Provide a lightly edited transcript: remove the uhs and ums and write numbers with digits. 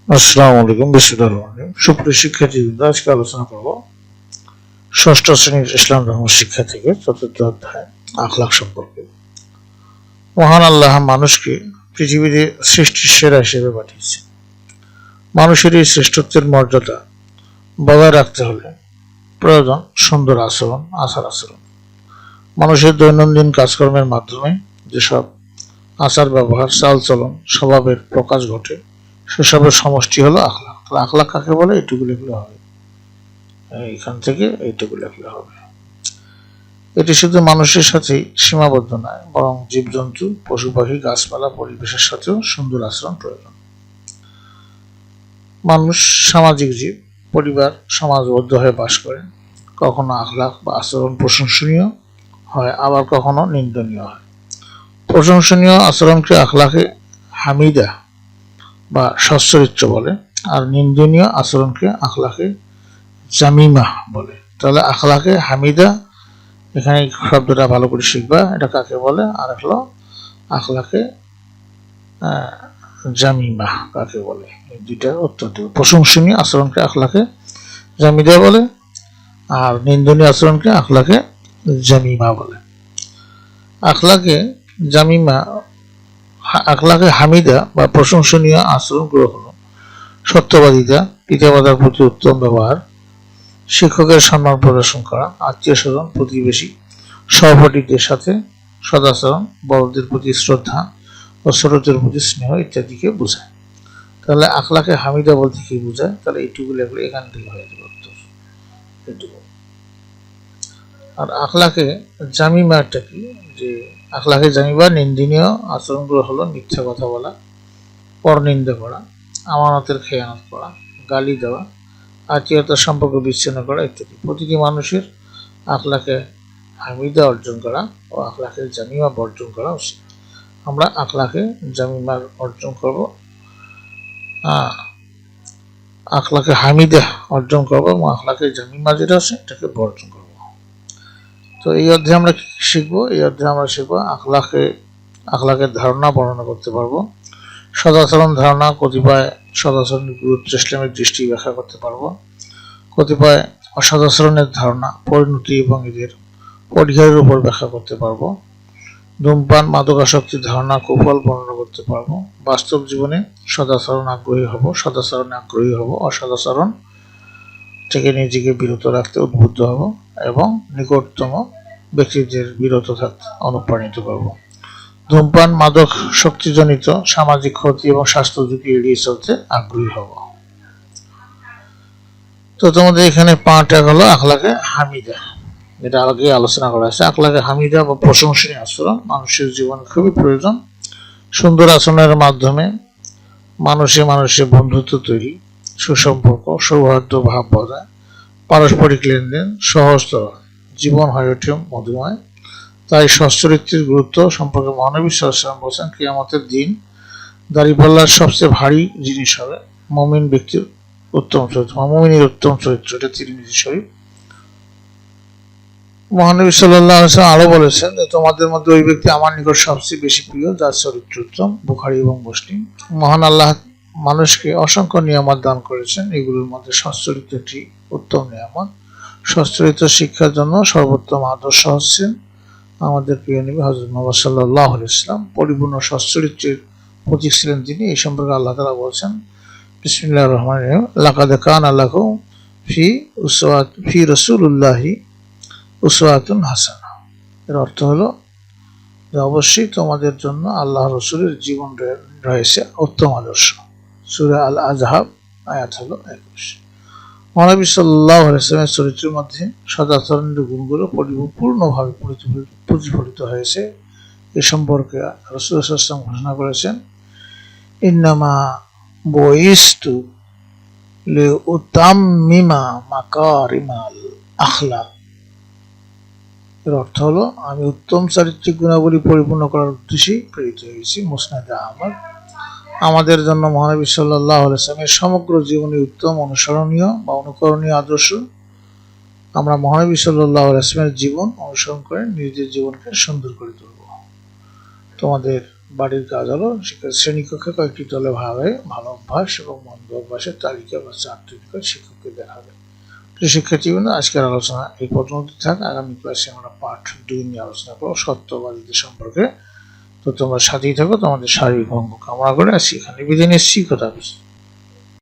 আসসালামু আলাইকুম। সুপ্রিয় শিক্ষার্থীবৃন্দ, আজকে আলোচনা করব ষষ্ঠ শ্রেণীর ইসলাম ধর্ম শিক্ষা থেকে চতুর্থ অধ্যায় আখলাক সম্পর্কে। মহান আল্লাহ মানুষকে পৃথিবীতে সৃষ্টির সেরা হিসেবে পাঠিয়েছে। মানুষের এই শ্রেষ্ঠত্বের মর্যাদা বজায় রাখতে হলে প্রয়োজন সুন্দর আচার আচরণ। মানুষের দৈনন্দিন কাজকর্মের মাধ্যমে যেসব আচার ব্যবহার, চালচলন, স্বভাবের প্রকাশ ঘটে সেসবের সমষ্টি হলো আখলাক। আখলাক কাকে বলে এইটুকু লিখলে হবে, এইখান থেকে এইটুকু লিখলে হবে। এটি শুধু মানুষের সাথেই সীমাবদ্ধ নয়, বরং জীবজন্তু, পশু পাখি, গাছপালা, পরিবেশের সাথেও সুন্দর আচরণ প্রয়োজন। মানুষ সামাজিক জীব, পরিবার সমাজবদ্ধ হয়ে বাস করে। কখনো আখলাক বা আচরণ প্রশংসনীয় হয়, আবার কখনো নিন্দনীয় হয়। প্রশংসনীয় আচরণকে আখলাকে হামিদা বা সচ্চরিত্র বলে, আর নিন্দনীয় আচরণকে আখলাকে জামিমা বলে। তাহলে আখলাকে হামিদা, এখানে শব্দটা ভালো করে শিখবা, এটা কাকে বলে, আর হলো আখলাকে জামিমা কাকে বলে। এই দুইটা উত্তর দেব। প্রশংসনীয় আচরণকে আখলাকে জামিদা বলে, আর নিন্দনীয় আচরণকে আখলাকে জামিমা বলে। আখলাকে জামিমা, আখলাকে হামিদা বা প্রশংসনীয় আচরণগুলো হলো সত্যবাদিতা, পিতামাতার প্রতি উত্তম ব্যবহার, শিক্ষকের সম্মান প্রদর্শন করা, আত্মীয় স্বজন, প্রতিবেশী, সহপাঠীদের সাথে সদাচরণ, বড়দের প্রতি শ্রদ্ধা ও ছোটদের প্রতি স্নেহ ইত্যাদিকে বোঝায়। তাহলে আখলাকে হামিদা বলতে কি বোঝায়? তাহলে এইটুকু লেখলে এখান থেকে হয়ে যাবে উত্তর, এইটুকু। আর আখলাকে জামিমাটা কি? যে আখলাকে জামিমা নিন্দনীয় আচরণগুলো হলো মিথ্যা কথা বলা, পরনিন্দা করা, আমানতের খেয়ানত করা, গালি দেওয়া, আত্মীয়তার সম্পর্ক বিচ্ছিন্ন করা ইত্যাদি। প্রতিটি মানুষের আখলাকে হামিদা অর্জন করা ও আখলাকে জামিমা বর্জন করা উচিত। আমরা আখলাকে জামিমার অর্জন করব, আখলাকে হামিদা অর্জন করবো এবং আখলাকে জামিমা যেটা আছে এটাকে বর্জন করব। তো এই অধ্যায়ে আমরা কি শিখবো? এই অধ্যায়ে আমরা শিখবো আখলাকের ধারণা বর্ণনা করতে পারবো, সদাচরণ ধারণা, কতিপয় সদাচরণের গুরুত্ব ইসলামের দৃষ্টি ব্যাখ্যা করতে পারবো, কতিপয় অসদাচরণের ধারণা, পরিণতি এবং এদের পরিহারের উপর ব্যাখ্যা করতে পারবো, ধূমপান, মাদকাসক্তির ধারণা, কুফল বর্ণনা করতে পারবো, বাস্তব জীবনে সদাচরণে আগ্রহী হব, অসদাচরণ থেকে নিজেকে বিরত রাখতে উদ্বুদ্ধ হব এবং নিকটতম ব্যক্তিদের বিরত থাকতে অনুপ্রাণিত করব। ধূমপান, মাদক শক্তিজনিত সামাজিক ক্ষতি এবং স্বাস্থ্য ঝুঁকি এড়িয়ে চলতে আগ্রহী হব। তো তোমাদের এখানে পাঁচটা হলো আখলাকে হামিদা, যেটা আগে আলোচনা করা হয়েছে। আখলাকে হামিদা বা প্রশংসনীয় আচরণ মানুষের জীবনে খুবই প্রয়োজন। সুন্দর আচরণের মাধ্যমে মানুষে বন্ধুত্ব তৈরি, সুসম্পর্ক, সৌহার্দ্য ভাব বজায়, পারস্পরিক লেনদেন সহজতর, জীবন হয়ে ওঠে মধুময়। তাই সচ্চরিত্রের গুরুত্ব সম্পর্কে মহানবী সাল্লাল্লাহু আলাইহি ওয়াসাল্লাম বলেছেন, কিয়ামতের দিন দাঁড়িপাল্লার সবচেয়ে ভারী জিনিস হবে মুমিন ব্যক্তির উত্তম চরিত্র, মুমিনের উত্তম চরিত্র। এটা তিরমিজি শরীফ। মহানবী সাল্লাল্লাহু আলাইহি ওয়াসাল্লাম আরো বলেছেন যে তোমাদের মধ্যে ওই ব্যক্তি আমার নিকট সবচেয়ে বেশি প্রিয় যার চরিত্র উত্তম। বুখারী এবং মুসলিম। মহান আল্লাহ মানুষকে অসংখ্য নিয়ামত দান করেছেন, এগুলোর মধ্যে সচ্চরিত্র একটি উত্তম নিয়ামত। সচ্চরিত্র শিক্ষার জন্য সর্বোত্তম আদর্শ হচ্ছেন আমাদের প্রিয় নবী হযরত মুহাম্মদ সাল্লাল্লাহু আলাইহি ওয়াসাল্লাম। পরিপূর্ণ সচ্চরিত্রের প্রতীক ছিলেন তিনি। এই সম্পর্কে আল্লাহ তাআলা বলেছেন, বিসমিল্লাহির রহমানির রহিম, লাকাদ কানা লাকুম ফি রাসূলিল্লাহি উসওয়াতুন হাসানা। এর অর্থ হলো যে অবশ্যই তোমাদের জন্য আল্লাহ রসুলের জীবন রয়েছে উত্তম আদর্শ। সূরা আল আযহাব আয়াত হলো 21। মহানবী সাল্লাল্লাহু আলাইহি ওয়াসাল্লামের চরিত্রের মধ্যে সদাচরণের গুণগুলো পরিপূর্ণভাবে প্রতিফলিত হয়েছে। এ সম্পর্কে রাসূল সাল্লাল্লাহু আলাইহি ওয়াসাল্লাম ঘোষণা করেছেন, ইন্নামা বুইসতু লিউতাম্মিমা মাকারিমাল আখলাক। এর অর্থ হলো আমি উত্তম চারিত্রিক গুণাবলী পরিপূর্ণ করার উদ্দেশ্যেই প্রেরিত হয়েছি। মুসনাদে আহমদ। আমাদের জন্য মহানবী সাল্লাল্লাহু আলাইহি ওয়াসাল্লামের সমগ্র জীবনী উত্তম, অনুসরণীয় বা অনুকরণীয় আদর্শ। আমরা মহানবী সাল্লাল্লাহু আলাইহি ওয়াসাল্লামের জীবন অনুসরণ করে নিজেদের জীবনকে সুন্দর করে তুলব। তোমাদের বাড়ির কাজ হলো শ্রেণীকক্ষে কয়েকটি দলে ভাগ হয়ে ভালো অভ্যাস এবং মন্দ অভ্যাসের তালিকা বা চার্ট তৈরি করে শিক্ষককে দেখাবে। শিক্ষার্থীবৃন্দ, আজকের আলোচনা এই পর্যন্ত থাক। আগামী ক্লাসে আমরা পার্ট 2 নিয়ে আলোচনা করবো সত্যবাদীদের সম্পর্কে। তো তোমরা সাথেই থাকো। তোমাদের শারীরিক মঙ্গল কামনা করে আজকে এখানে বিদায় নিচ্ছি। খোদা হাফেজ।